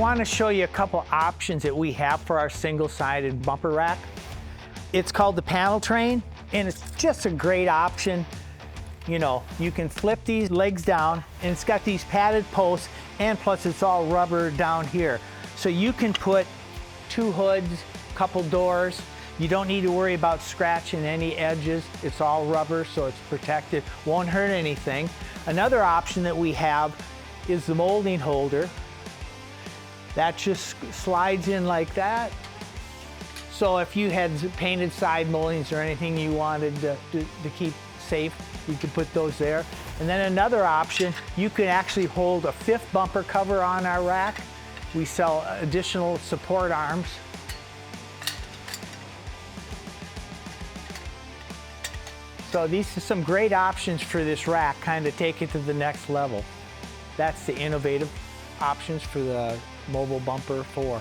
want to show you a couple options that we have for our single-sided bumper rack. It's called the panel train, and it's just a great option. You know, you can flip these legs down, and it's got these padded posts, and plus it's all rubber down here. So you can put 2 hoods, couple doors. You don't need to worry about scratching any edges. It's all rubber, so it's protected, won't hurt anything. Another option that we have is the molding holder. That just slides in like that. So if you had painted side moldings or anything you wanted to keep safe, you could put those there. And then another option, you can actually hold a 5th bumper cover on our rack. We sell additional support arms. So these are some great options for this rack, kind of take it to the next level. That's the innovative options for the Mobile Bumper 4.